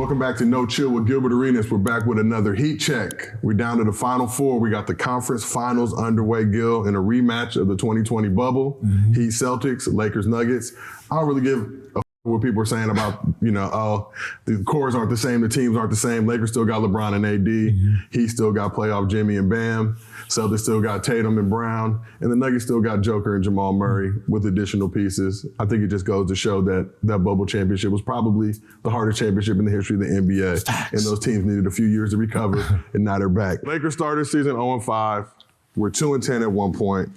Welcome back to No Chill with Gilbert Arenas. We're back with another heat check. We're down to the Final Four. We got the conference finals underway, Gil, in a rematch of the 2020 bubble. Heat Celtics, Lakers Nuggets. I don't really give a what people are saying about, the cores aren't the same, the teams aren't the same. Lakers still got LeBron and AD. He still got playoff Jimmy and Bam. Celtics still got Tatum and Brown. And the Nuggets still got Joker and Jamal Murray with additional pieces. I think it just goes to show that that bubble championship was probably the hardest championship in the history of the NBA. Facts. And those teams needed a few years to recover, and now they're back. Lakers started season 0-5. We're 2-10 at one point.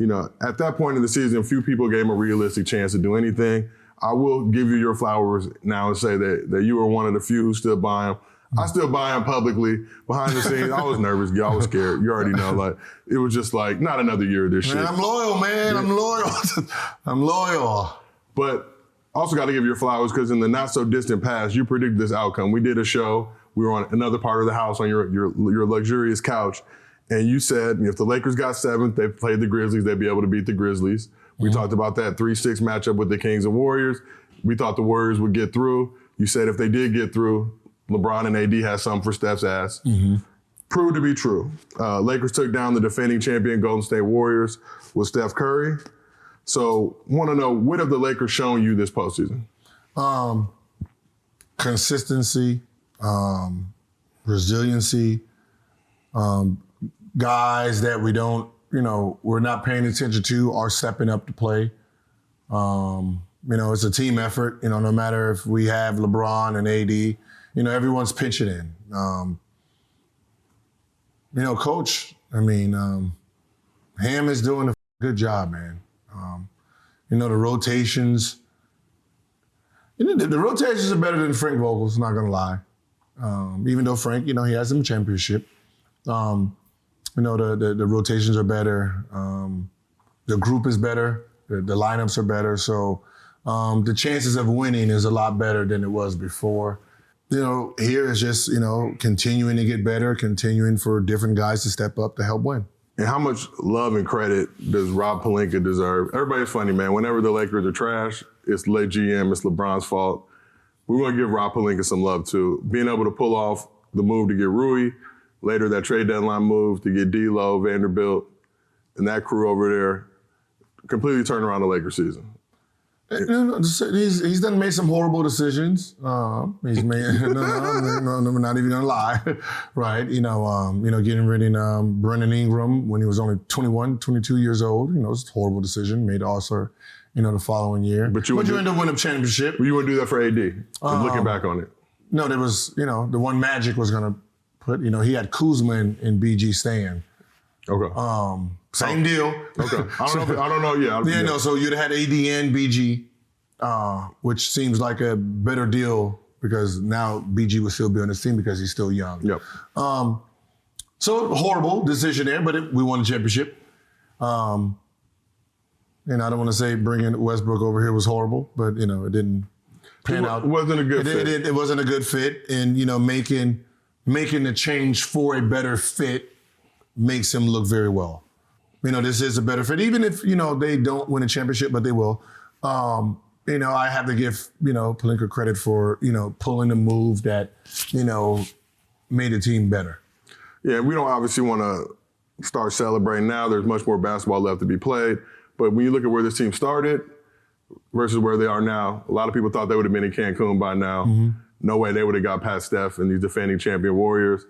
At that point in the season, few people gave him a realistic chance to do anything. I will give you your flowers now and say that you were one of the few who stood by him. I still buy him publicly. Behind the scenes, I was nervous. I was scared. You already know. It was just not another year of this shit. I'm loyal, man. Yeah. I'm loyal. I'm loyal. But also got to give you your flowers because in the not so distant past, you predicted this outcome. We did a show. We were on another part of the house on your luxurious couch. And you said if the Lakers got 7th, they played the Grizzlies, they'd be able to beat the Grizzlies. We talked about that 3-6 matchup with the Kings and Warriors. We thought the Warriors would get through. You said if they did get through, LeBron and AD had something for Steph's ass. Proved to be true. Lakers took down the defending champion Golden State Warriors with Steph Curry. So want to know, what have the Lakers shown you this postseason? Consistency, resiliency, guys that we don't, we're not paying attention to are stepping up to play. It's a team effort. No matter if we have LeBron and AD, everyone's pitching in. Coach, Ham is doing a good job, man. The rotations. The rotations are better than Frank Vogel's, not gonna lie. Even though Frank, he has some championship. The rotations are better. The group is better. The lineups are better. So the chances of winning is a lot better than it was before. Here is just, continuing to get better, continuing for different guys to step up to help win. And how much love and credit does Rob Pelinka deserve? Everybody's funny, man. Whenever the Lakers are trash, it's the GM, it's LeBron's fault. We want to give Rob Pelinka some love, too. Being able to pull off the move to get Rui, later that trade deadline move to get D'Lo, Vanderbilt, and that crew over there, completely turned around the Lakers season. He's made some horrible decisions. He's made, I'm not even gonna lie, right? Getting rid of Brendan Ingram when he was only 21, 22 years old. It's a horrible decision. Made All-Star, the following year. But you end up winning a championship. You wouldn't do that for AD, looking back on it. No, there was, the one Magic was gonna put, he had Kuzma and BG staying. Okay. Same deal. Okay. I don't know. Yeah. So you'd have had AD and BG, which seems like a better deal because now BG would still be on his team because he's still young. Yep. So horrible decision there, but we won the championship. And I don't want to say bringing Westbrook over here was horrible, but it didn't pan out. It wasn't a good fit. It wasn't a good fit, and making the change for a better fit makes him look very well. This is a better fit. Even if, they don't win a championship, but they will. I have to give, Pelinka credit for, pulling a move that, made the team better. Yeah, we don't obviously want to start celebrating now. There's much more basketball left to be played. But when you look at where this team started versus where they are now, a lot of people thought they would have been in Cancun by now. No way they would have got past Steph and these defending champion Warriors.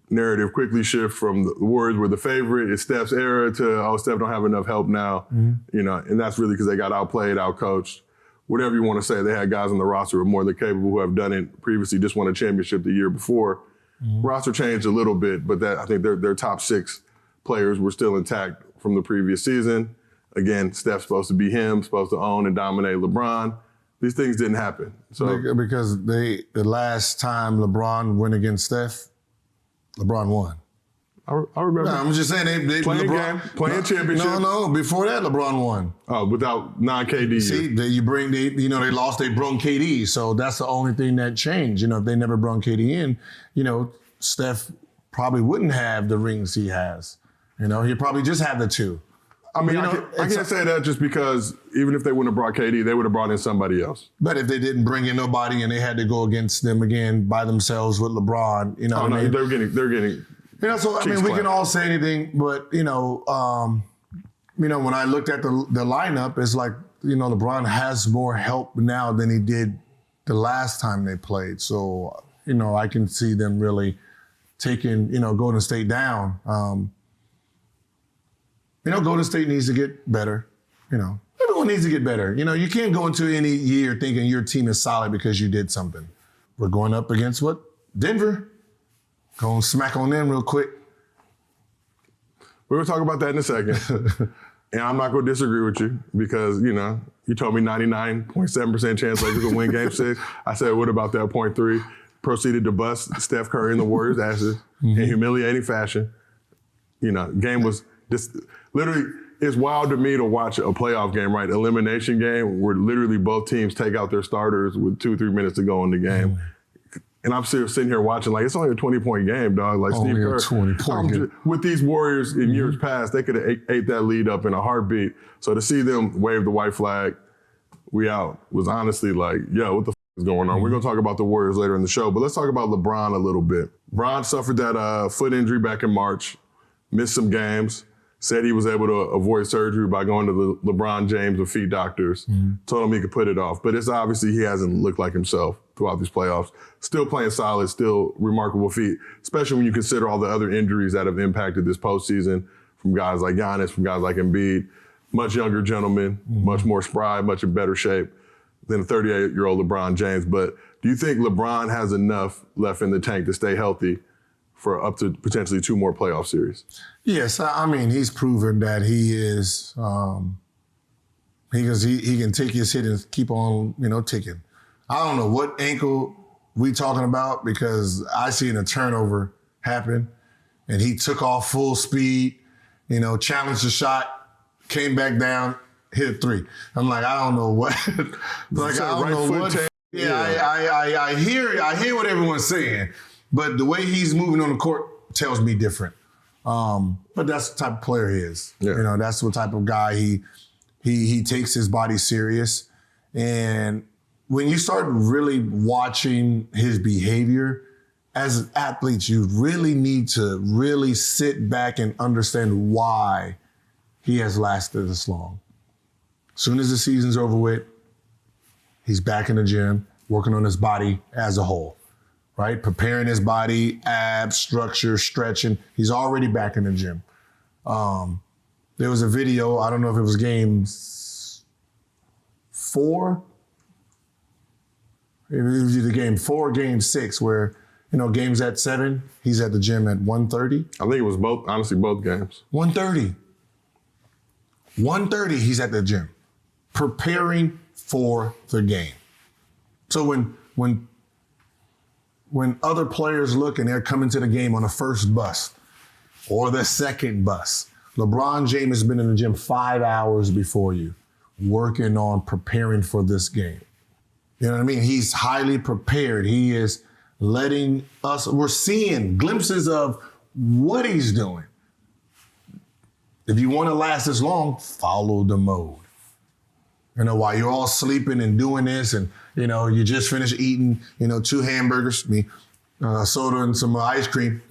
Narrative quickly shift from the Warriors were the favorite. It's Steph's era to, Steph don't have enough help now. And that's really because they got outplayed, outcoached. Whatever you want to say, they had guys on the roster who are more than capable who have done it previously, just won a championship the year before. Roster changed a little bit, but I think their top 6 players were still intact from the previous season. Again, Steph's supposed to be him, supposed to own and dominate LeBron. These things didn't happen. So because the last time LeBron went against Steph, LeBron won. I remember. No, I'm just saying they playing championship. No. Before that, LeBron won. Oh, without non-KD. See, they lost. They brung KD, so that's the only thing that changed. If they never brung KD in, Steph probably wouldn't have the rings he has. He'd probably just have the 2. I mean, I can't say that just because even if they wouldn't have brought KD, they would have brought in somebody else. But if they didn't bring in nobody and they had to go against them again by themselves with LeBron, you know what I mean? They're getting. You know, so I mean, we can all say anything, but when I looked at the lineup, it's like, LeBron has more help now than he did the last time they played. So, I can see them really taking, Golden State down. Golden State needs to get better. Everyone needs to get better. You can't go into any year thinking your team is solid because you did something. We're going up against what? Denver. Go smack on them real quick. We're going to talk about that in a second. And I'm not going to disagree with you because, you told me 99.7% chance Lakers will win Game 6. I said, what about that 0.3? Proceeded to bust Steph Curry and the Warriors' asses in humiliating fashion. Game was just literally, it's wild to me to watch a playoff game, right? Elimination game where literally both teams take out their starters with 2-3 minutes to go in the game. And I'm sitting here watching like, it's only a 20-point game, dog. Like only Steve Kerr. A 20-point game. With these Warriors in years past, they could have ate that lead up in a heartbeat. So to see them wave the white flag, we out, was honestly like, yo, what the is going on? We're going to talk about the Warriors later in the show, but let's talk about LeBron a little bit. LeBron suffered that foot injury back in March, missed some games, said he was able to avoid surgery by going to the LeBron James of feet doctors, told him he could put it off. But it's obviously he hasn't looked like himself throughout these playoffs. Still playing solid, still remarkable feat, especially when you consider all the other injuries that have impacted this postseason from guys like Giannis, from guys like Embiid, much younger gentlemen, much more spry, much in better shape than a 38-year-old LeBron James. But do you think LeBron has enough left in the tank to stay healthy for up to potentially 2 more playoff series? Yes, I mean, he's proven that he is, he can take his hit and keep on, ticking. I don't know what ankle we talking about because I seen a turnover happen and he took off full speed, challenged the shot, came back down, hit a 3. I'm like, I don't know what. Like, I don't know what. I hear what everyone's saying, but the way he's moving on the court tells me different. But that's the type of player he is. Yeah. That's the type of guy he takes his body serious. And when you start really watching his behavior, as athletes, you really need to really sit back and understand why he has lasted this long. As soon as the season's over with, he's back in the gym, working on his body as a whole, right? Preparing his body, abs, structure, stretching. He's already back in the gym. There was a video, I don't know if it was game 4. It was either game 4 or game 6 where, games at 7, he's at the gym at 1:30. I think it was both games. 1:30. 1:30, he's at the gym, preparing for the game. So when other players look and they're coming to the game on the first bus or the second bus, LeBron James has been in the gym 5 hours before you, working on preparing for this game. You know what I mean? He's highly prepared. He is letting us, we're seeing glimpses of what he's doing. If you want to last this long, follow the mode. While you're all sleeping and doing this and, you just finished eating, 2 hamburgers, soda and some ice cream,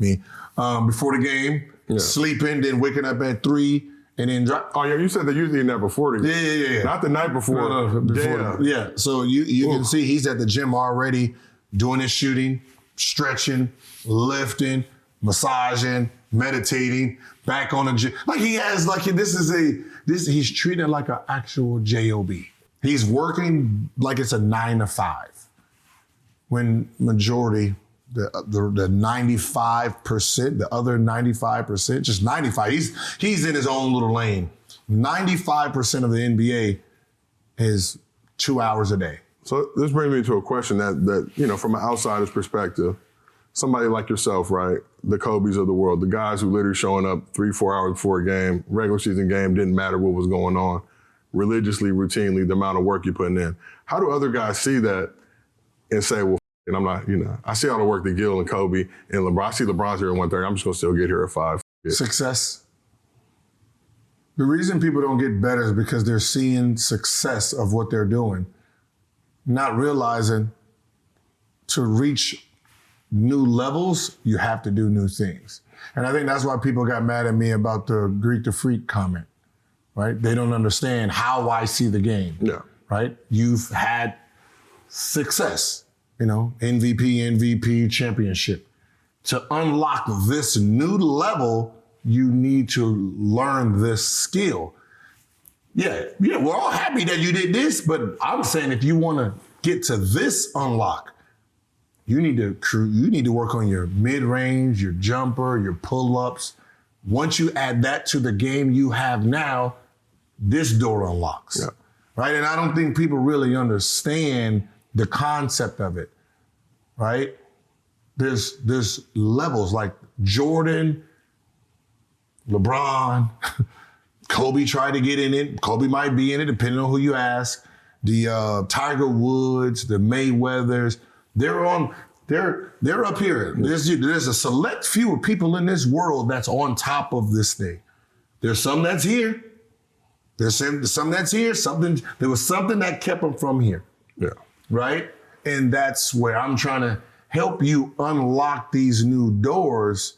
before the game, sleeping, then waking up at 3 and then Oh, yeah, you said they're usually in that before the game. Yeah. Not the night before. No, before. Yeah, so you can see he's at the gym already doing his shooting, stretching, lifting, massaging, meditating, back on the gym. Like he has, he's treated like an actual job. He's working like it's a 9 to 5. When majority, the 95%, the other 95%, just 95. He's in his own little lane. 95% of the NBA is 2 hours a day. So this brings me to a question that from an outsider's perspective, somebody like yourself, right? The Kobe's of the world, the guys who literally showing up 3-4 hours before a game, regular season game, didn't matter what was going on, religiously, routinely, the amount of work you're putting in. How do other guys see that and say, well, and I'm not, I see all the work that Gil and Kobe and LeBron. I see LeBron's here at 1:30. I'm just going to still get here at 5. Success. The reason people don't get better is because they're seeing success of what they're doing, not realizing to reach new levels, you have to do new things. And I think that's why people got mad at me about the Greek to Freak comment, right? They don't understand how I see the game, right? You've had success, MVP, championship. To unlock this new level, you need to learn this skill. Yeah, we're all happy that you did this, but I'm saying if you want to get to this unlock, you need to work on your mid-range, your jumper, your pull-ups. Once you add that to the game you have now, this door unlocks, right? And I don't think people really understand the concept of it, right? There's levels like Jordan, LeBron, Kobe tried to get in it. Kobe might be in it, depending on who you ask. The Tiger Woods, the Mayweathers, they're up here. There's a select few of people in this world that's on top of this thing. There's some that's here. There's some that's here. There was something that kept them from here. Yeah. Right? And that's where I'm trying to help you unlock these new doors,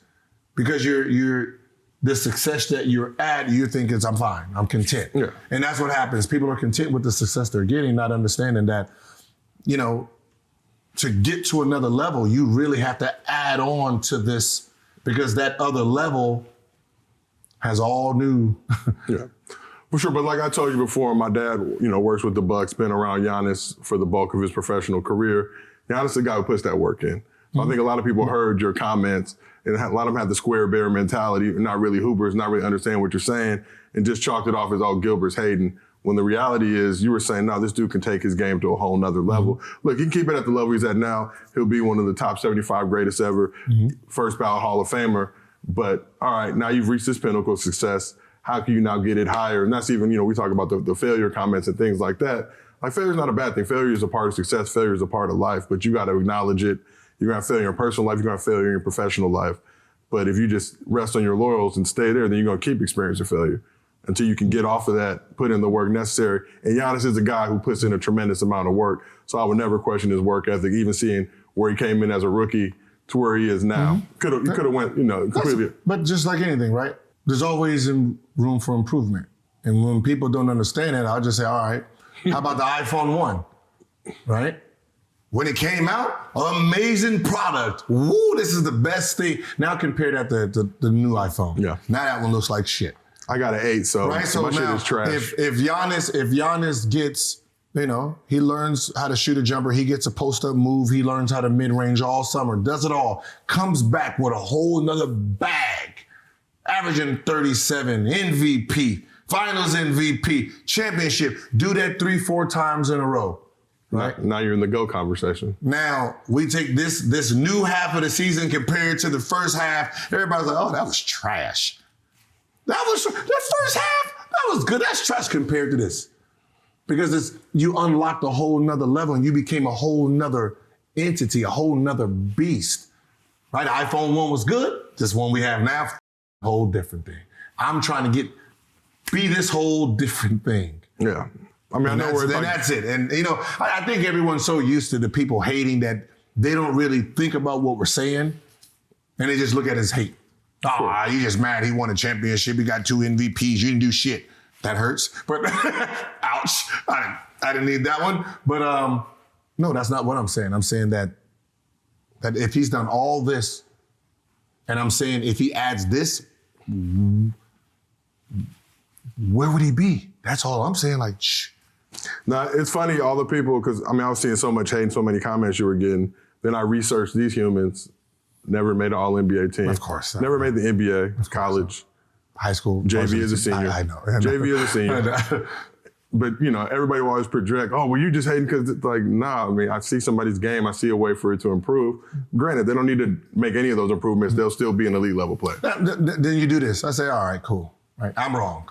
because you're the success that you're at, you think I'm fine, I'm content. Yeah. And that's what happens. People are content with the success they're getting, not understanding that, to get to another level, you really have to add on to this, because that other level has all new. Yeah, for sure. But like I told you before, my dad, works with the Bucks, been around Giannis for the bulk of his professional career. Giannis is the guy who puts that work in. I think a lot of people heard your comments, and a lot of them have the square bear mentality, not really hoopers, not really understand what you're saying, and just chalked it off as, oh, Gilbert's hating. When the reality is, you were saying, no, this dude can take his game to a whole nother level. Look, he can keep it at the level he's at now. He'll be one of the top 75 greatest ever, first ballot Hall of Famer. But all right, now you've reached this pinnacle of success. How can you now get it higher? And that's even, we talk about the failure comments and things like that. Like, failure is not a bad thing. Failure is a part of success. Failure is a part of life, but you got to acknowledge it. You're going to have failure in your personal life. You're going to have failure in your professional life. But if you just rest on your laurels and stay there, then you're going to keep experiencing failure until you can get off of that, put in the work necessary. And Giannis is a guy who puts in a tremendous amount of work. So I would never question his work ethic, even seeing where he came in as a rookie to where he is now. He could have went, completely. But just like anything, right? There's always room for improvement. And when people don't understand it, I'll just say, all right, how about the iPhone 1, right? When it came out, amazing product. Woo, this is the best thing. Now compare that to the new iPhone. Yeah. Now that one looks like shit. I got an 8, so, right? So my now, shit is trash. If Giannis gets, he learns how to shoot a jumper, he gets a post-up move, he learns how to mid-range all summer, does it all, comes back with a whole nother bag, averaging 37, MVP, finals MVP, championship, do that 3-4 times in a row. Right. Now you're in the GO conversation. Now we take this new half of the season compared to the first half. Everybody's like, oh, that was trash. That first half, that was good. That's trash compared to this. Because you unlocked a whole nother level and you became a whole nother entity, a whole nother beast. Right? The iPhone 1 was good. This one we have now, whole different thing. I'm trying to be this whole different thing. Yeah. I mean, I know where it's like, that's it. And, I think everyone's so used to the people hating that they don't really think about what we're saying, and they just look at it as hate. Ah, you just mad he won a championship. He got 2 MVPs. You didn't do shit. That hurts. But, ouch. I didn't need that one. But, no, that's not what I'm saying. I'm saying that if he's done all this, and I'm saying if he adds this, where would he be? That's all I'm saying. Like, shh. Now, it's funny, all the people, because, I was seeing so much hate and so many comments you were getting. Then I researched these humans, never made an All-NBA team. Of course. Never made the NBA, college. High school. JV is a senior. I know. JV is a senior. But, everybody will always project, oh, well, you just hating because it's like, nah, I see somebody's game. I see a way for it to improve. Granted, they don't need to make any of those improvements. They'll still be an elite level player. Then you do this. I say, all right, cool. Right, I'm wrong.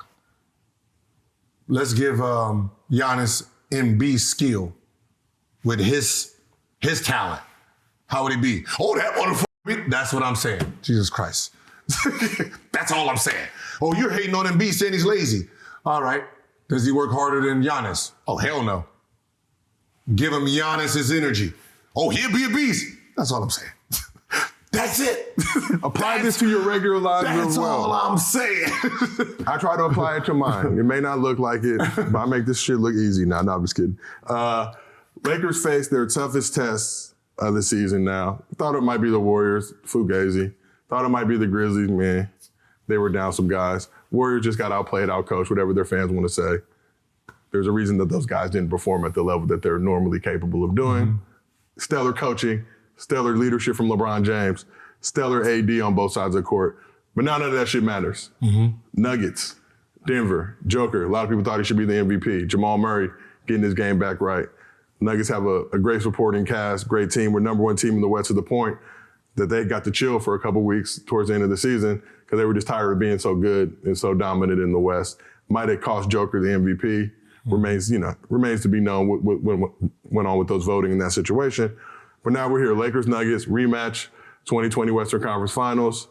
Let's give Giannis MB skill with his talent. How would he be? Oh, that motherfucker. That's what I'm saying. Jesus Christ. That's all I'm saying. Oh, you're hating on Embiid saying he's lazy. All right. Does he work harder than Giannis? Oh, hell no. Give him Giannis's energy. Oh, he'll be a beast. That's all I'm saying. That's it. Apply this to your regular lives as That's well. all I'm saying. I try to apply it to mine. It may not look like it, but I make this shit look easy now. No, I'm just kidding. Lakers face their toughest test of the season now. Thought it might be the Warriors, Fugazi. Thought it might be the Grizzlies, man. They were down some guys. Warriors just got outplayed, outcoached, whatever their fans want to say. There's a reason that those guys didn't perform at the level that they're normally capable of doing. Mm-hmm. Stellar coaching, stellar leadership from LeBron James, stellar AD on both sides of the court. But none of that shit matters. Mm-hmm. Nuggets, Denver, Joker. A lot of people thought he should be the MVP. Jamal Murray getting his game back right. Nuggets have a great supporting cast, great team. We're number one team in the West to the point that they got to chill for a couple weeks towards the end of the season because they were just tired of being so good and so dominant in the West. Might have cost Joker the MVP. Remains to be known what went on with those voting in that situation. But now we're here, Lakers, Nuggets, rematch, 2020 Western Conference Finals.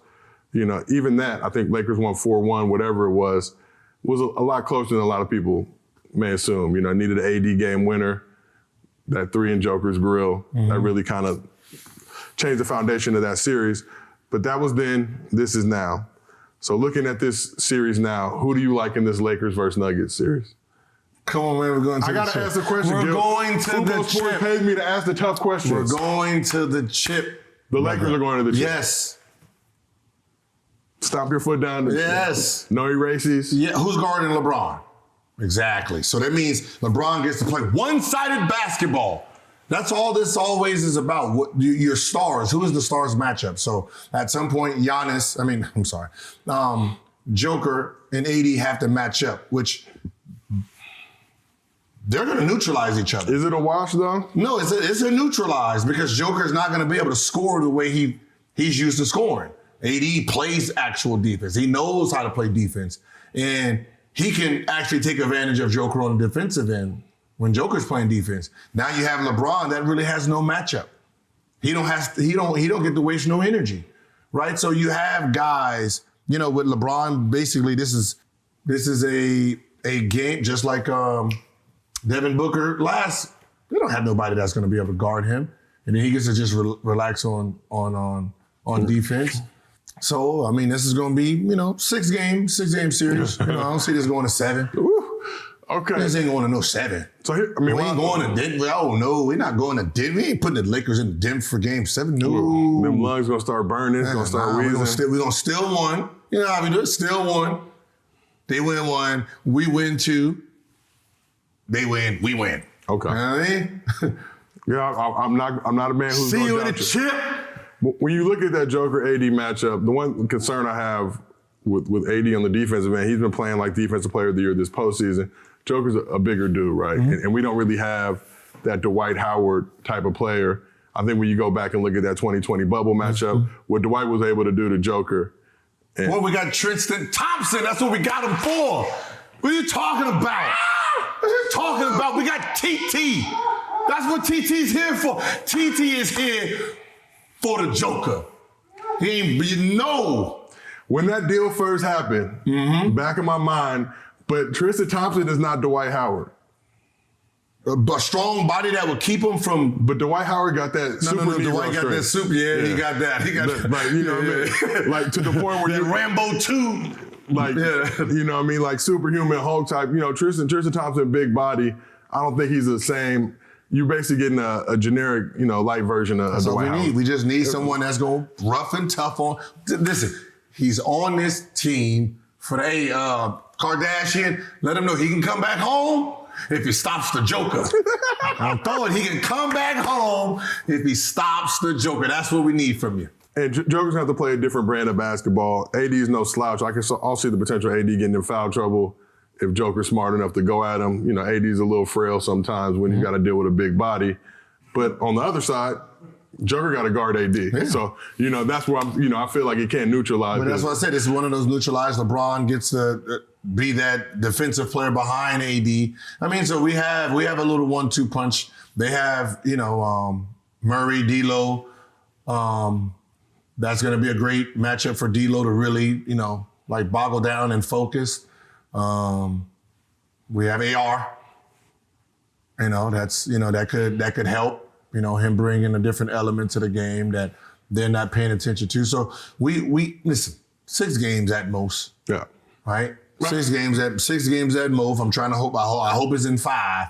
Even that, I think Lakers won 4-1, whatever it was a lot closer than a lot of people may assume. Needed an AD game winner, that 3 in Joker's grill, that really kind of changed the foundation of that series. But that was then, this is now. So looking at this series now, who do you like in this Lakers versus Nuggets series? Come on, man, we're going to I got to ask the question, We're Gil. going to Fubo the Sports chip. pays me to ask the tough questions. We're going to the chip. The Lakers are going to the chip. Yes. Stomp your foot down. Yes. No erases. Yeah, who's guarding LeBron? Exactly. So that means LeBron gets to play one-sided basketball. That's all this always is about. Your stars. Who is the stars matchup? So at some point, Joker and AD have to match up, which they're going to neutralize each other. Is it a wash, though? No, it's a neutralize because Joker's not going to be able to score the way he's used to scoring. AD plays actual defense. He knows how to play defense. And he can actually take advantage of Joker on the defensive end when Joker's playing defense. Now you have LeBron that really has no matchup. He don't get to waste no energy, right? So you have guys, with LeBron, basically this is a game just like Devin Booker they don't have nobody that's going to be able to guard him. And then he gets to just relax on defense. So, this is going to be, 6 game series. I don't see this going to 7. Ooh, okay. This ain't going to no 7. So here, we ain't going to Denver. Oh, no, we're not going to Denver. We ain't putting the Lakers in Denver for game 7. No. Them lungs going to start burning. It's going to start wheezing. We're going to steal 1. You know how we do it? Steal 1. They win 1. We win 2. They win. We win. Okay. You know what I mean? Yeah, I'm not a man who's See going you to in the chip. When you look at that Joker-AD matchup, the one concern I have with AD on the defensive end, he's been playing like Defensive Player of the Year this postseason. Joker's a bigger dude, right? Mm-hmm. And we don't really have that Dwight Howard type of player. I think when you go back and look at that 2020 bubble matchup, what Dwight was able to do to Joker. Well, we got Tristan Thompson. That's what we got him for. What are you talking about? What are you talking about? We got TT. That's what TT's here for. TT is here for the Joker. When that deal first happened, back in my mind, but Tristan Thompson is not Dwight Howard. A strong body that would keep him from. But Dwight Howard got that super Dwight got that super. Yeah, he got that. He got that. Like, what I mean? Like to the point where you Rambo 2. Like, what I mean? Like superhuman Hulk type. Tristan Thompson, big body. I don't think he's the same. You're basically getting a generic, light version of Dwight Howard. We just need someone that's going rough and tough on. Listen, he's on this team for the Kardashian. Let him know he can come back home if he stops the Joker. I'm throwing. He can come back home if he stops the Joker. That's what we need from you. And Joker's going to have to play a different brand of basketball. AD is no slouch. I'll see the potential AD getting in foul trouble if Joker's smart enough to go at him. AD's a little frail sometimes when you got to deal with a big body. But on the other side, Joker got to guard AD. Yeah. So, that's where I feel like he can't neutralize. But that's what I said. This is one of those neutralized. LeBron gets to be that defensive player behind AD. So we have a little 1-2 punch. They have, Murray, D'Lo, That's going to be a great matchup for D'Lo to really, like boggle down and focus. We have AR. That could help. Him bringing a different element to the game that they're not paying attention to. So we listen. 6 games at most. Yeah. Right. 6 games at most. I'm trying to hope. I hope it's in 5,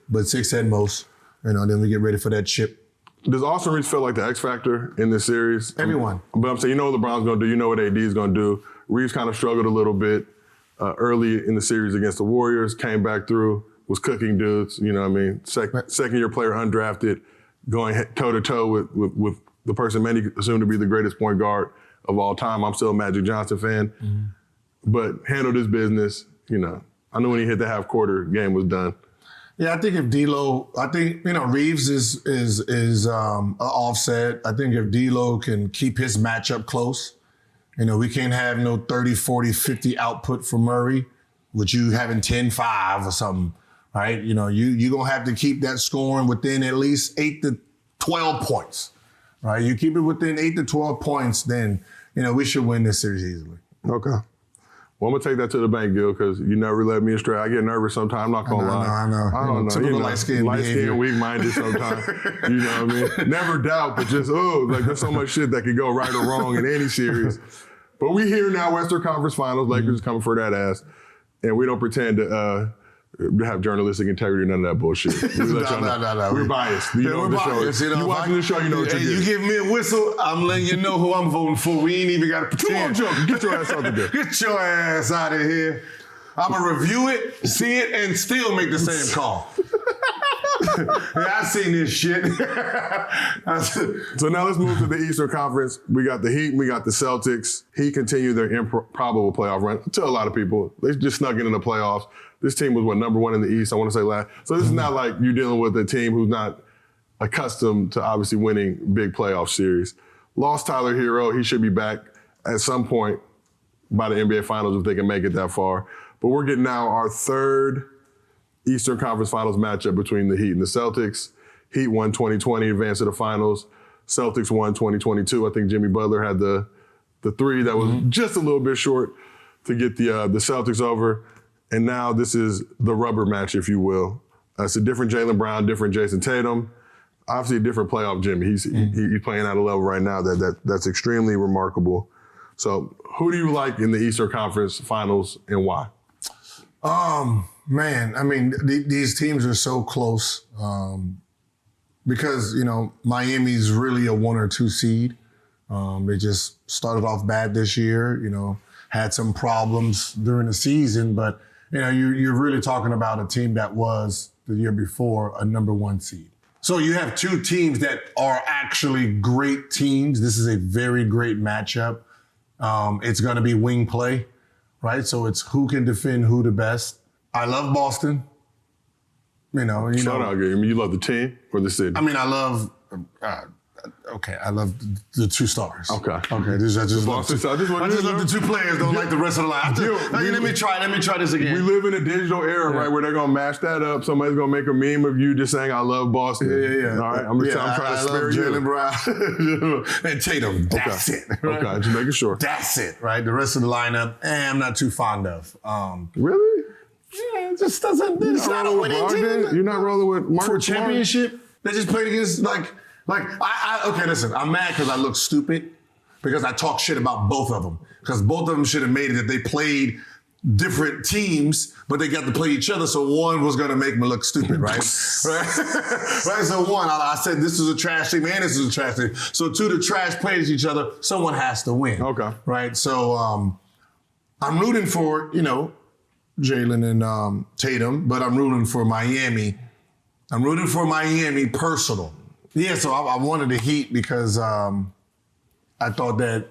but 6 at most. Then we get ready for that chip. Does Austin Reeves feel like the X factor in this series? Everyone. But I'm saying, what LeBron's going to do. You know what AD is going to do. Reeves kind of struggled a little bit early in the series against the Warriors. Came back through, was cooking dudes. Second year player, undrafted, going toe to toe with the person many assume to be the greatest point guard of all time. I'm still a Magic Johnson fan, but handled his business. I knew when he hit the half quarter, game was done. Yeah, I think if D'Lo, Reeves is an offset. I think if D'Lo can keep his matchup close, we can't have no 30, 40, 50 output from Murray, with you having 10-5 or something, right? You're going to have to keep that scoring within at least 8 to 12 points, right? You keep it within 8 to 12 points, then, we should win this series easily. Okay. Well, I'm going to take that to the bank, Gil, because you never let me astray. I get nervous sometimes. I'm not going to lie. I know. I don't know. Typical light-skinned, weak-minded sometimes. You know what I mean? Never doubt, but just, there's so much shit that could go right or wrong in any series. But we here now, Western Conference Finals. Lakers is coming for that ass. And we don't pretend to have journalistic integrity, none of that bullshit. No. We're biased. We're biased. You watching the show, you know what you're getting. You give me a whistle, I'm letting you know who I'm voting for. We ain't even got to pretend. Come on, Joker. Get your ass out of there. Get your ass out of here. I'm going to review it, see it, and still make the same call. I seen this shit. So now let's move to the Eastern Conference. We got the Heat and we got the Celtics. Heat continue their improbable playoff run. To a lot of people, they just snuck into the playoffs. This team was, number 1 in the East, I want to say last. So this is not like you're dealing with a team who's not accustomed to obviously winning big playoff series. Lost Tyler Hero. He should be back at some point by the NBA Finals if they can make it that far. But we're getting now our 3rd Eastern Conference Finals matchup between the Heat and the Celtics. Heat won 2020, advanced to the finals. Celtics won 2022. I think Jimmy Butler had the 3 that was just a little bit short to get the Celtics over. And now this is the rubber match, if you will. It's a different Jaylen Brown, different Jason Tatum. Obviously a different playoff Jimmy. He's playing at a level right now that's extremely remarkable. So who do you like in the Eastern Conference Finals and why? Man, I mean, these teams are so close because, Miami's really a 1 or 2 seed. They just started off bad this year, had some problems during the season, but, you're really talking about a team that was the year before a number 1 seed. So you have 2 teams that are actually great teams. This is a very great matchup. It's going to be wing play, right? So it's who can defend who the best. I love Boston. You love the team or the city? I mean, I love. I love the 2 stars. Okay. I just love the 2 players. Don't like the rest of the line. Let me try this again. We live in a digital era, right, where they're gonna mash that up. Somebody's gonna make a meme of you just saying, "I love Boston." Yeah. All right, I'm trying to spare you. Jaylen Brown and Tatum. That's it. Right? Okay, just making sure. That's it, right? The rest of the lineup, I'm not too fond of. Really? Yeah, it just doesn't. It's not a winning team. You're not rolling with Mark for a championship. They just played against okay, listen, I'm mad because I look stupid because I talk shit about both of them because both of them should have made it if they played different teams, but they got to play each other. So one was going to make me look stupid, right? Right. So one, I said this is a trash team and this is a trash team. So 2, the trash plays each other. Someone has to win. Okay. Right. So I'm rooting for Jaylen and Tatum, but I'm rooting for Miami. I'm rooting for Miami personal. Yeah, so I wanted the Heat because I thought that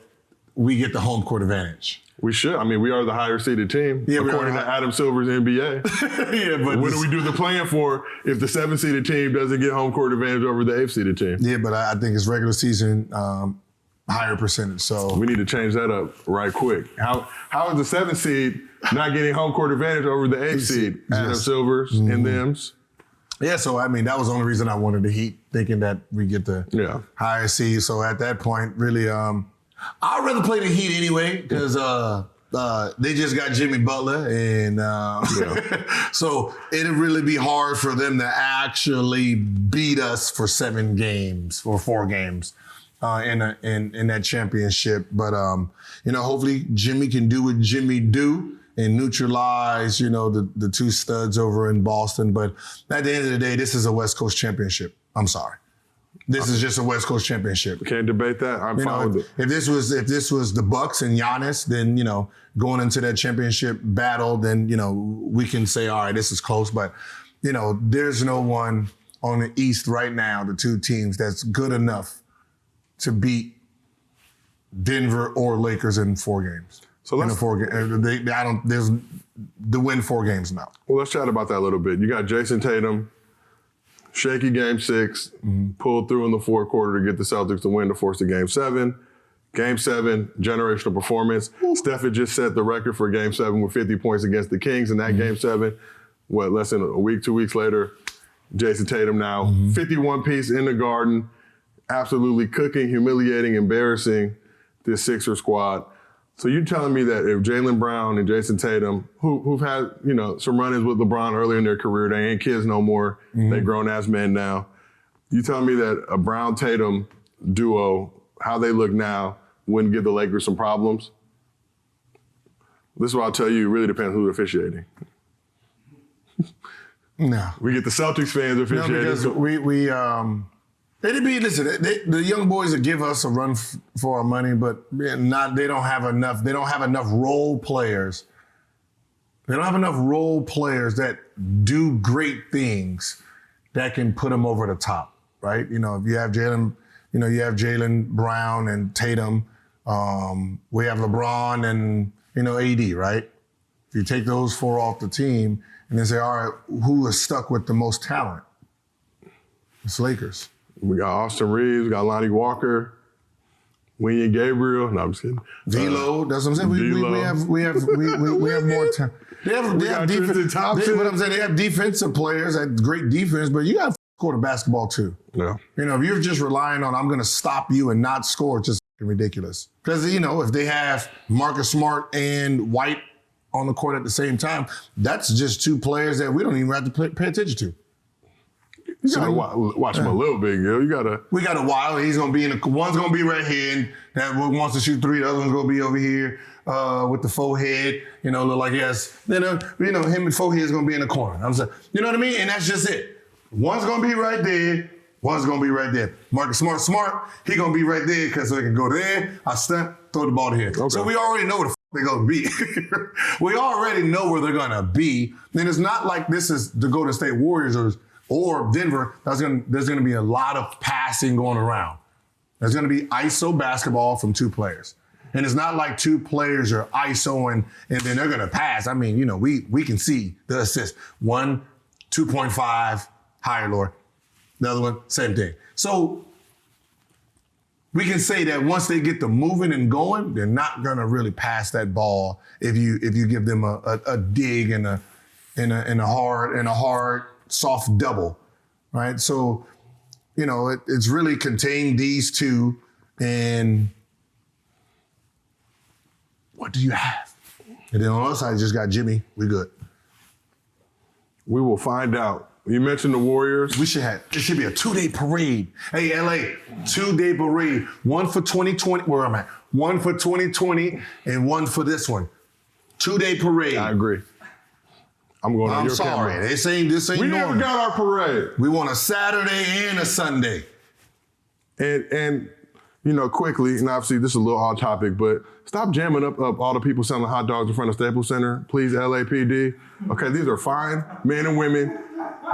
we get the home court advantage. We should. I mean, we are the higher seeded team, according to Adam Silver's NBA. Yeah, but what do we do the plan for if the 7th seeded team doesn't get home court advantage over the 8th seeded team? Yeah, but I think it's regular season higher percentage. So we need to change that up right quick. How is the 7th seed not getting home court advantage over the 8th seed? Adam Silver's and them's. Yeah, so I mean, that was the only reason I wanted the Heat, thinking that we get the higher seed. So at that point, really, I'd rather play the Heat anyway because they just got Jimmy Butler, and so it'd really be hard for them to actually beat us for 7 games or 4 games in that championship. But hopefully Jimmy can do what Jimmy do and neutralize the 2 studs over in Boston. But at the end of the day, this is a West Coast championship. I'm sorry. This is just a West Coast championship. Can't debate that. I'm fine with it. If this was the Bucks and Giannis, then going into that championship battle, then we can say, all right, this is close. But there's no one on the East right now, the 2 teams that's good enough to beat Denver or Lakers in 4 games. So let's win 4 games now. Well, let's chat about that a little bit. You got Jason Tatum. Shaky game 6, pulled through in the 4th quarter to get the Celtics to win to force the game 7. Game 7, generational performance. Steph had just set the record for game 7 with 50 points against the Kings in that game 7. Less than a week, 2 weeks later, Jason Tatum now 51 piece in the Garden, absolutely cooking, humiliating, embarrassing this Sixer squad. So you're telling me that if Jaylen Brown and Jason Tatum, who've had some run-ins with LeBron earlier in their career, they ain't kids no more, they grown-ass men now. You telling me that a Brown-Tatum duo, how they look now, wouldn't give the Lakers some problems? This is what I'll tell you, it really depends who's officiating. No. We get the Celtics fans officiating. No, because the young boys that give us a run for our money, but they don't have enough. They don't have enough role players. They don't have enough role players that do great things that can put them over the top, right? If you have Jaylen Brown and Tatum. We have LeBron and AD, right? If you take those 4 off the team and then say, all right, who is stuck with the most talent? It's Lakers. We got Austin Reeves, we got Lonnie Walker, William Gabriel. No, I'm just kidding. D'Lo, that's what I'm saying. We have more time. They have defense. What I'm saying, they have defensive players that great defense, but you got to score the basketball too. Yeah. If you're just relying on I'm going to stop you and not score, it's just ridiculous. Because if they have Marcus Smart and White on the court at the same time, that's just 2 players that we don't even have to pay attention to. You gotta watch him a little bit, girl. We got a while. He's gonna be one's gonna be right here, and that wants to shoot 3. The other one's gonna be over here with the forehead. Look like he has. Him and forehead is gonna be in the corner. I'm saying, you know what I mean? And that's just it. One's gonna be right there. One's gonna be right there. Marcus Smart. He gonna be right there because so he can go there. I step, throw the ball to here. Okay. So we already know where the they're gonna be. We already know where they're gonna be. And it's not like this is the Golden State Warriors or Denver. There's gonna be a lot of passing going around. There's gonna be ISO basketball from 2 players. And it's not like 2 players are ISOing and then they're gonna pass. I mean, we can see the assist. 1, 2.5, higher, lower. The other one, same thing. So we can say that once they get the moving and going, they're not gonna really pass that ball if you give them a dig and a hard soft double, right? So, it's really contained these 2, and what do you have? And then on the other side, you just got Jimmy. We good. We will find out. You mentioned the Warriors. It should be a 2-day parade. Hey, LA, 2-day parade. 1 for 2020, where am I? 1 for 2020 and 1 for this one. 2-day parade. I agree. I'm going on your camera. I'm sorry. This ain't we normal. never got our parade. We want a Saturday and a Sunday. And quickly, and obviously this is a little off topic, but stop jamming up all the people selling hot dogs in front of Staples Center. Please, LAPD. Okay, these are fine men and women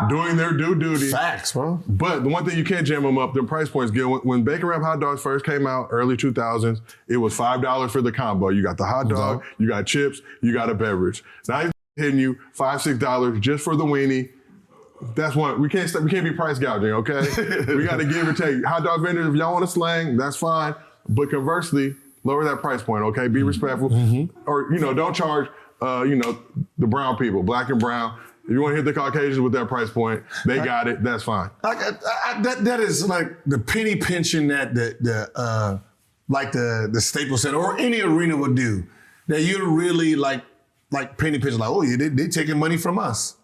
doing their due duty. Facts, bro. But the one thing you can't jam them up, their price points, Gil. When Bacon Wrap hot dogs first came out, early 2000s, it was $5 for the combo. You got the hot dog, you got chips, you got a beverage. Now he's hitting you $5, $6 just for the weenie. That's one. We can't be price gouging, okay? We got to give or take. Hot dog vendors, if y'all want to slang, that's fine. But conversely, lower that price point, okay? Be respectful. Or, don't charge, the brown people, black and brown. If you want to hit the Caucasians with that price point, they got it. That's fine. That is like the penny pinching that like the Staples Center or any arena would do, that you're really like painting pictures like, oh, yeah, they taking money from us.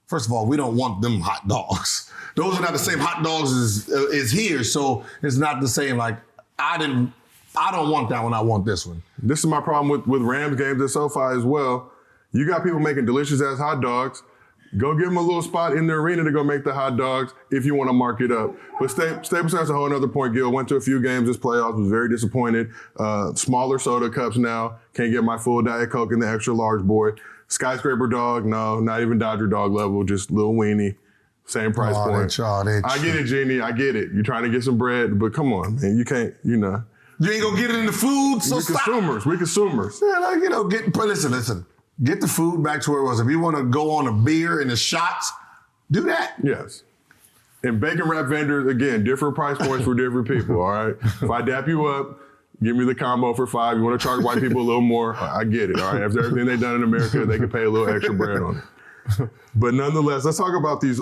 First of all, we don't want them hot dogs. Those are not the same hot dogs as here, so it's not the same. Like, I don't want that one, I want this one. This is my problem with Rams games at SoFi as well. You got people making delicious-ass hot dogs. Go give them a little spot in the arena to go make the hot dogs if you want to mark it up. But Staples Center's a whole other point, Gil. Went to a few games this playoffs, was very disappointed. Smaller soda cups now. Can't get my full Diet Coke in the extra large boy. Skyscraper dog, no, not even Dodger dog level, just little weenie. Same price point. I get it, Jeannie, I get it. You're trying to get some bread, but come on, man, you can't, You ain't gonna get it in the food, so stop. We consumers. Yeah, but listen. Get the food back to where it was. If you want to go on a beer and the shots, do that. Yes. And bacon wrap vendors, again, different price points for different people, all right? If I dap you up, give me the combo for $5. You want to charge white people a little more, I get it, all right? After everything they've done in America, they can pay a little extra bread on it. But nonetheless, let's talk about these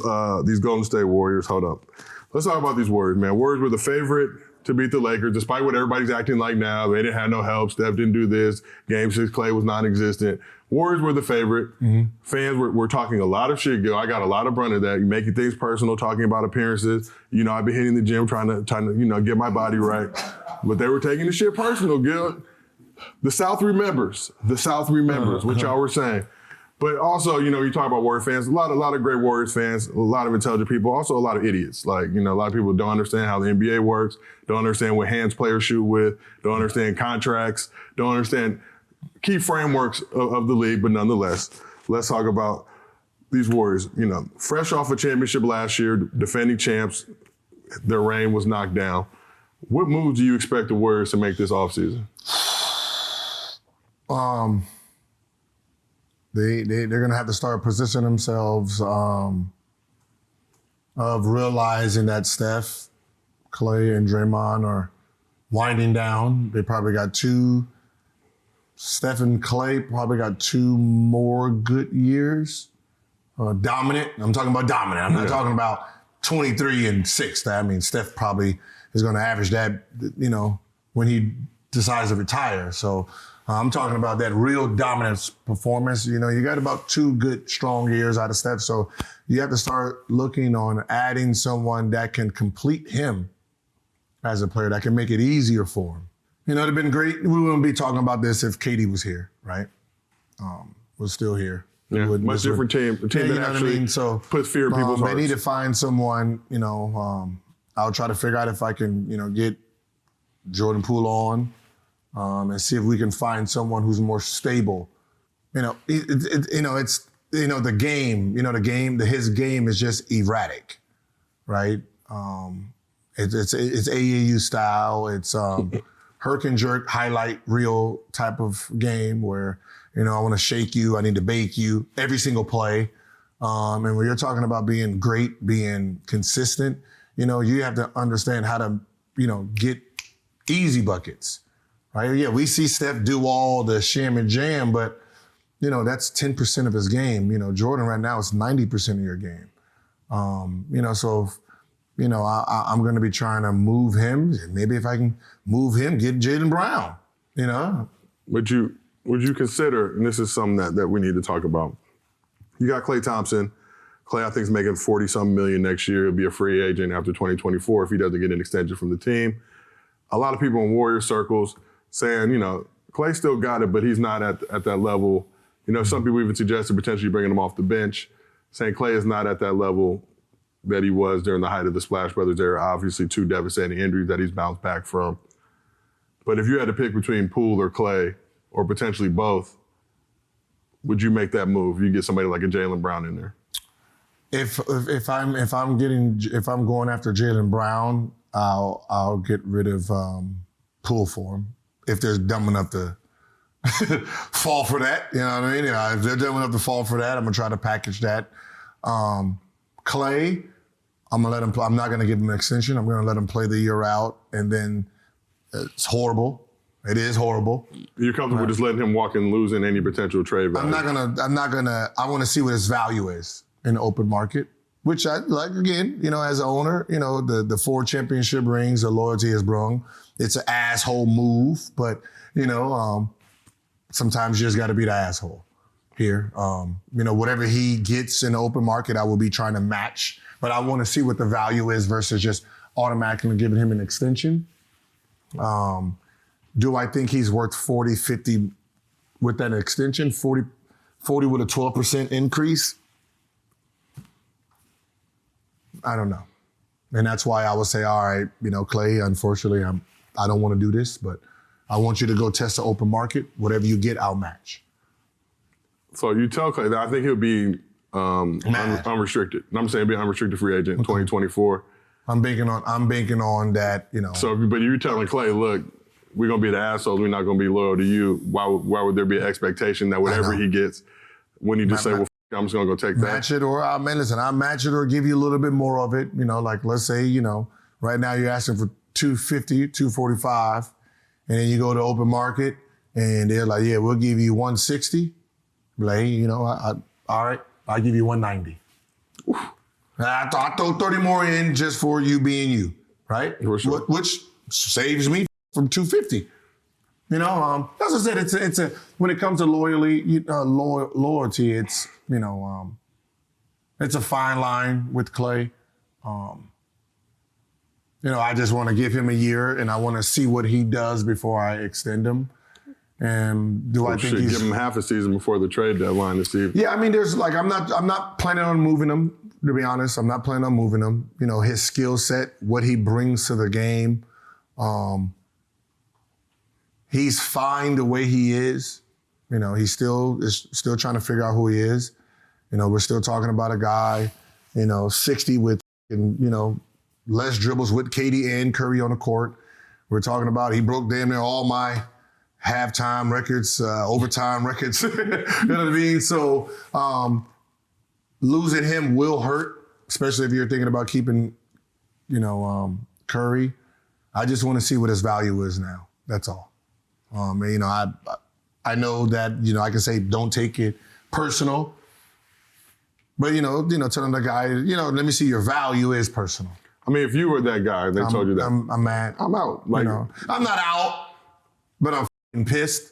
Golden State Warriors. Hold up. Let's talk about these Warriors, man. Warriors were the favorite to beat the Lakers, despite what everybody's acting like now. They didn't have no help. Steph didn't do this. Game 6, Clay was non-existent. Warriors were the favorite. Mm-hmm. Fans were talking a lot of shit, Gil. I got a lot of brunt of that. You're making things personal, talking about appearances. I've been hitting the gym trying to get my body right. But they were taking the shit personal, Gil. The South remembers. What y'all were saying. But also, you talk about Warrior fans, a lot of great Warriors fans, a lot of intelligent people, also a lot of idiots. Like, a lot of people don't understand how the NBA works, don't understand what hands players shoot with, don't understand contracts, don't understand key frameworks of the league. But nonetheless, let's talk about these Warriors. Fresh off a championship last year, defending champs, their reign was knocked down. What moves do you expect the Warriors to make this offseason? They're going to have to start positioning themselves of realizing that Steph, Clay, and Draymond are winding down. They probably got Steph and Clay probably got 2 more good years. Dominant. I'm talking about dominant. I'm not talking about 23 and 6. I mean, Steph probably is going to average that, when he decides to retire. So I'm talking about that real dominance performance. You got about 2 good, strong years out of Steph. So you have to start looking on adding someone that can complete him as a player, that can make it easier for him. It'd have been great. We wouldn't be talking about this if KD was here, right? Was still here. Yeah, much different team. A team that actually So puts fear in people's hearts. They need to find someone, I'll try to figure out if I can, get Jordan Poole on. And see if we can find someone who's more stable. The game. His game is just erratic, right? It's AAU style. It's herk and jerk highlight reel type of game where I want to shake you, I need to bake you every single play. And when you're talking about being great, being consistent, you have to understand how to get easy buckets. Right? Yeah, we see Steph do all the sham and jam, but, that's 10% of his game. Jordan right now is 90% of your game. I'm going to be trying to move him. Maybe if I can move him, get Jaylen Brown, Would you consider, and this is something that we need to talk about, you got Klay Thompson. Klay, I think, is making 40-something million next year. He'll be a free agent after 2024 if he doesn't get an extension from the team. A lot of people in Warrior circles saying, Klay still got it, but he's not at that level. Some people even suggested potentially bringing him off the bench, saying Klay is not at that level that he was during the height of the Splash Brothers era. Obviously, 2 devastating injuries that he's bounced back from. But if you had to pick between Poole or Klay, or potentially both, would you make that move? You get somebody like a Jaylen Brown in there. If I'm going after Jaylen Brown, I'll get rid of Poole for him. If they're dumb enough to fall for that, you know what I mean? If they're dumb enough to fall for that, I'm gonna try to package that. Klay, I'm gonna let him play. I'm not gonna give him an extension. I'm gonna let him play the year out, and then it's horrible. It is horrible. You're comfortable just letting him walk and losing any potential trade value? I want to see what his value is in the open market. which I like. Again, as an owner, the 4 championship rings, the loyalty has brung. It's an asshole move, but sometimes you just got to be the asshole here. Whatever he gets in the open market, I will be trying to match, but I want to see what the value is versus just automatically giving him an extension. Do I think he's worth 40, 50 with that extension? 40 with a 12% increase? I don't know. And that's why I would say, all right, Clay, unfortunately, I don't want to do this, but I want you to go test the open market. Whatever you get, I'll match. So you tell Clay that I think he'll be unrestricted. I'm saying be unrestricted free agent in 2024. I'm banking on that, So, but you're telling Clay, look, we're going to be the assholes. We're not going to be loyal to you. Why would there be an expectation that whatever he gets, when you just say, well, I'm just going to go take that? Match it, or I'll match it or give you a little bit more of it. Like let's say, right now you're asking for $250, $245, and then you go to open market and they're like, yeah, we'll give you $160. Like, hey, all right, I'll give you $190. I throw 30 more in just for you being you, right? For sure. Which saves me from $250. As I said, it's a when it comes to loyalty, it's it's a fine line with Clay. I just want to give him a year, and I want to see what he does before I extend him. And I think give him half a season before the trade deadline to see? Yeah, there's I'm not planning on moving him. To be honest, I'm not planning on moving him. His skill set, what he brings to the game. He's fine the way he is. He's still trying to figure out who he is. We're still talking about a guy, 60 with, less dribbles with KD and Curry on the court. We're talking about he broke damn near all my halftime records, overtime records. You know what I mean? So losing him will hurt, especially if you're thinking about keeping, Curry. I just want to see what his value is now. That's all. I know that, I can say don't take it personal, but, telling the guy, let me see your value is personal. If you were that guy, they told you that. I'm mad. I'm out. I'm not out, but I'm f***ing pissed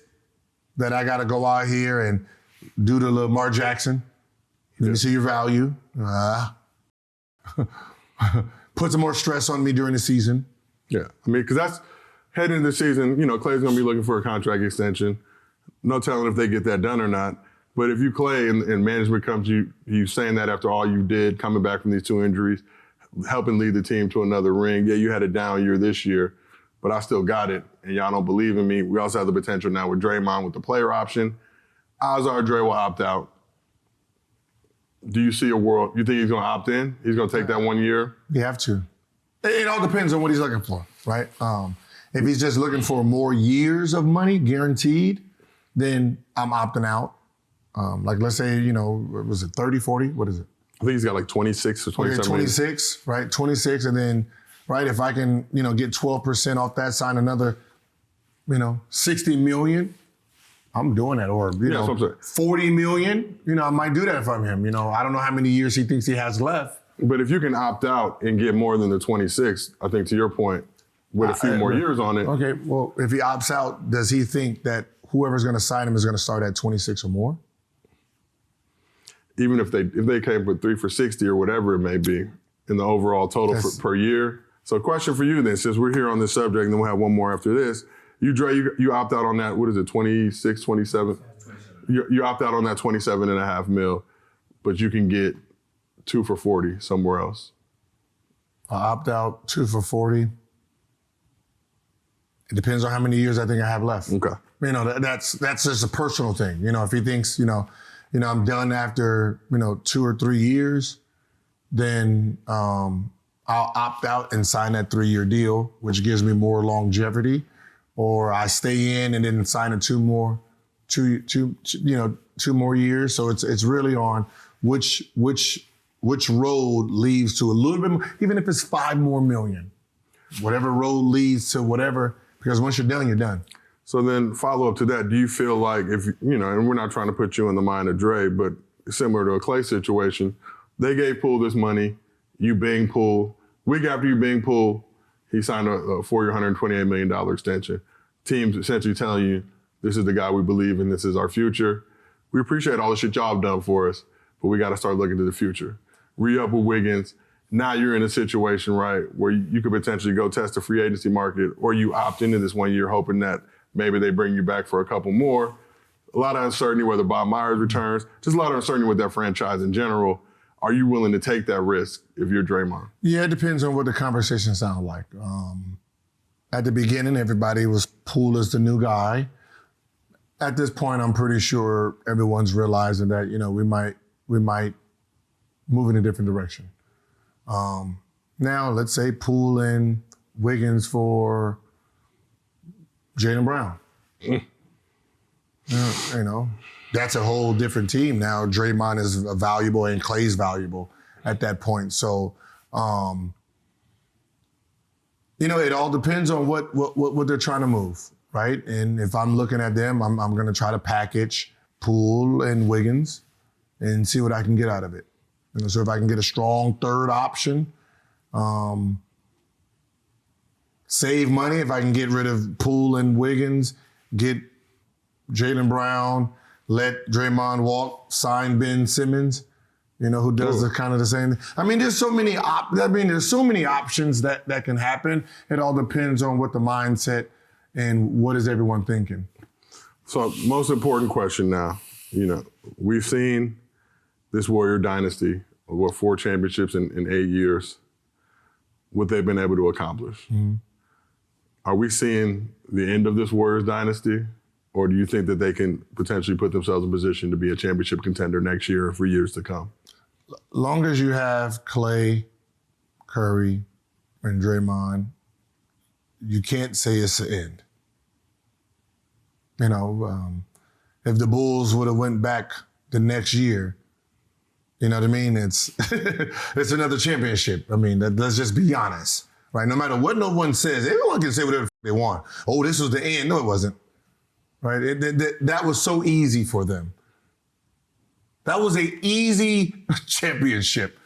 that I got to go out here and do the Lamar Jackson. Let me see your value. Put some more stress on me during the season. Yeah, because that's heading into the season, Clay's going to be looking for a contract extension. No telling if they get that done or not. But if you Clay and management comes to you saying that after all you did, coming back from these 2 injuries, helping lead the team to another ring. Yeah, you had a down year this year, but I still got it, and y'all don't believe in me. We also have the potential now with Draymond with the player option. Odds are Dre will opt out. Do you see a world, you think he's going to opt in? He's going to take that 1 year? You have to. It all depends on what he's looking for, right? If he's just looking for more years of money guaranteed, then I'm opting out. Let's say, was it 30, 40? What is it? I think he's got 26 or 27. 26, right? 26, and then, right, if I can, get 12% off that, sign another, $60 million, I'm doing that. Or, 40 million, I might do that if I'm him. I don't know how many years he thinks he has left. But if you can opt out and get more than the 26, I think to your point, with a few more years on it. Okay, well, if he opts out, does he think that whoever's going to sign him is going to start at 26 or more? Even if they came with 3 for 60 or whatever it may be in the overall total per year. So question for you then, since we're here on this subject, and then we'll have one more after this. Dre, you opt out on that, what is it, 26, 27? 27. You opt out on that 27.5 mil, but you can get 2 for 40 somewhere else. I opt out 2 for 40. It depends on how many years I think I have left. Okay. That's just a personal thing. If he thinks, I'm done after, 2 or 3 years, then I'll opt out and sign that 3-year deal, which gives me more longevity. Or I stay in and then sign a 2 more years. So it's really on which road leads to a little bit more, even if it's 5 more million, whatever road leads to whatever, because once you're done, you're done. So then follow up to that, do you feel like if, and we're not trying to put you in the mind of Dre, but similar to a Clay situation, They gave Poole this money. You bing Poole. Week after you bing Poole, he signed a 4-year, $128 million extension. Teams essentially telling you, this is the guy we believe in, this is our future. We appreciate all the shit y'all have done for us, but we got to start looking to the future. Re-up with Wiggins. Now you're in a situation, right, where you could potentially go test the free agency market, or you opt into this 1 year hoping that maybe they bring you back for a couple more. A lot of uncertainty whether Bob Myers returns, just a lot of uncertainty with that franchise in general. Are you willing to take that risk if you're Draymond? Yeah, it depends on what the conversation sounds like. At the beginning, everybody was Poole as the new guy. At this point, I'm pretty sure everyone's realizing that, we might move in a different direction. Now, let's say Poole and Wiggins for Jaylen Brown. That's a whole different team now. Draymond is valuable and Clay's valuable at that point. So, it all depends on what they're trying to move, right? And if I'm looking at them, I'm going to try to package Poole and Wiggins and see what I can get out of it. So if I can get a strong third option, save money. If I can get rid of Poole and Wiggins, get Jaylen Brown, let Draymond walk, sign Ben Simmons, who does the kind of the same thing. I mean, there's so many options that can happen. It all depends on what the mindset and what is everyone thinking. So most important question now, we've seen this Warrior Dynasty, 4 championships in 8 years, what they've been able to accomplish. Mm-hmm. Are we seeing the end of this Warriors Dynasty? Or do you think that they can potentially put themselves in position to be a championship contender next year or for years to come? Long as you have Clay, Curry, and Draymond, you can't say it's the end. If the Bulls would have went back the next year, you know what I mean? It's it's another championship. I mean, let's just be honest, right? No matter what no one says, everyone can say whatever they want. Oh, this was the end. No, it wasn't. Right? That was so easy for them. That was an easy championship,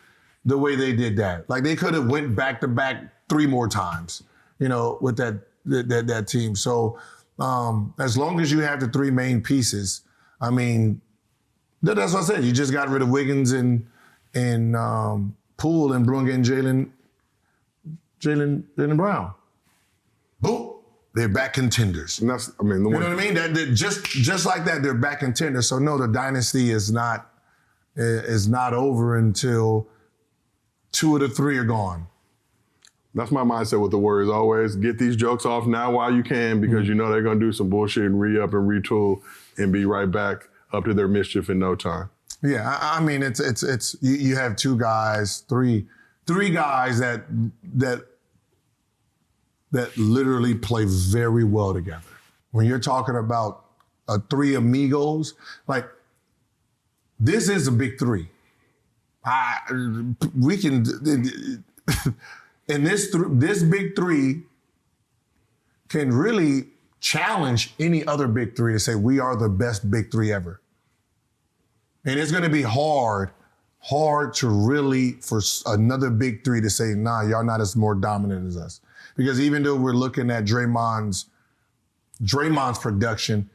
the way they did that. Like they could have went back to back 3 more times, with that team. So as long as you have the 3 main pieces, I mean, that's what I said. You just got rid of Wiggins and Poole and brought in Jaylen Brown. Boom. They're back contenders. And that's, you know what I mean? That just like that, they're back contenders. So no, the dynasty is not over until 2 of the 3 are gone. That's my mindset with the Warriors always. Get these jokes off now while you can, because you know they're going to do some bullshit and re-up and retool and be right back up to their mischief in no time. Yeah, I mean, it's you have 2 guys, three guys that literally play very well together. When you're talking about 3 amigos, like this is a big 3. We can, and this big 3 can really challenge any other big 3 to say we are the best big 3 ever. And it's going to be hard to really, for another big 3 to say, nah, y'all not as more dominant as us. Because even though we're looking at Draymond's production,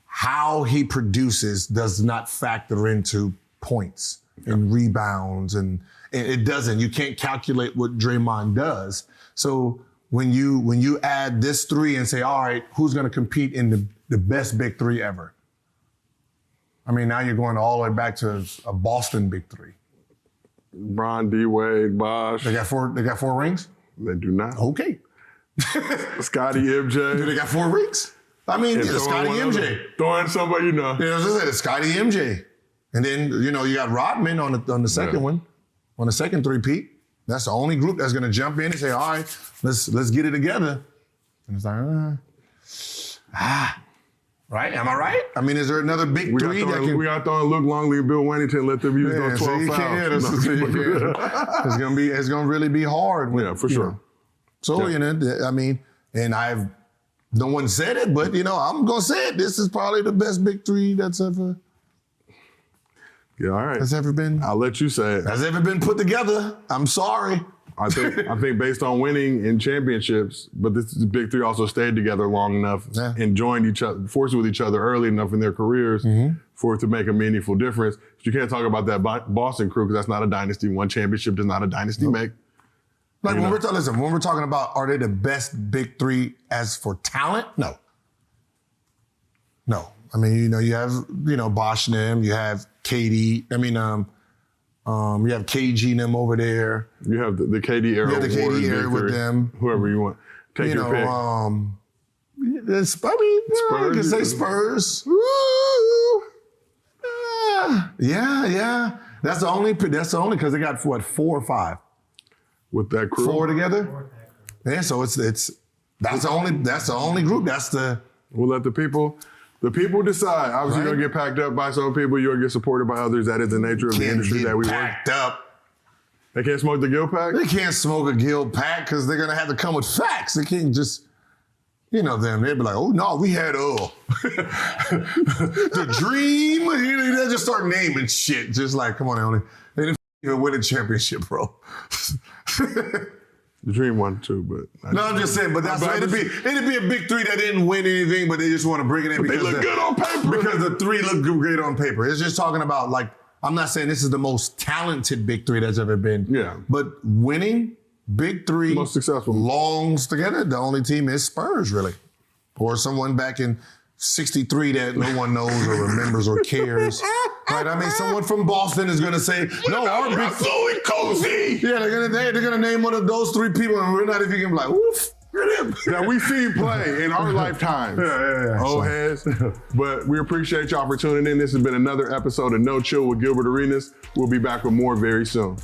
how he produces does not factor into points and rebounds, and it doesn't. You can't calculate what Draymond does. So when you add this 3 and say, all right, who's going to compete in the best big 3 ever? I mean, now you're going all the way back to a Boston big 3. Bron, D-Wade, Bosh. They got 4 rings? They do not. Okay. Scotty, MJ. Do they got 4 rings? I mean, Scotty, MJ. Throwing somebody, You know, as I said, Scotty, MJ. And then, you got Rodman on the second one, on the second 3-peat. That's the only group that's going to jump in and say, all right, let's get it together. And it's like, right? Am I right? I mean, is there another big 3 that can... We got throwing Luke Longley and Bill Wennington, let them use those 12 fouls. It's going to really be hard. For sure. So, I mean, and no one said it, but, I'm going to say it. This is probably the best big 3 that's ever... Yeah, all right. has ever been put together. I'm sorry. I think based on winning in championships, but this big three also stayed together long enough and joined each other, forced with each other early enough in their careers for it to make a meaningful difference. But you can't talk about that Boston crew because that's not a dynasty. One championship does not a dynasty make. Like when we're talking about, are they the best big three as for talent? No. I mean, you have, Bosh and them, you have KD. I mean, you have KG and them over there. You have the KD era. You have the KD era with them. Whoever you want. Take your pick. You can say Spurs. Woo! Yeah. That's the only because they got 4 or 5 with that crew. 4 together. Yeah, so it's that's the only group. We'll let the people decide. Obviously, you're gonna get packed up by some people. You're gonna get supported by others. That is the nature of the industry that we work. Packed up. They can't smoke the Gil pack? They can't smoke a Gil pack because they're gonna have to come with facts. They can't just, them. They'd be like, oh no, we had the dream. They just start naming shit. Just like, come on, Ellie. They didn't even win a championship, bro. The Dream won too, but I'm just saying. But that's it'd be a big three that didn't win anything, but they just want to bring it in because they look good on paper. Because the three look great on paper. It's just talking about like, I'm not saying this is the most talented big three that's ever been. Yeah. But winning big three, most successful, longs together. The only team is Spurs, really, or someone back in '63 that no one knows or remembers or cares. Right? I mean, someone from Boston is going to say, "No, our big Louis Cozy." Yeah, they're gonna name one of those 3 people, and we're not even gonna be like, "Oof." That we see play in our lifetimes. Yeah. Old heads. But we appreciate y'all for tuning in. This has been another episode of No Chill with Gilbert Arenas. We'll be back with more very soon.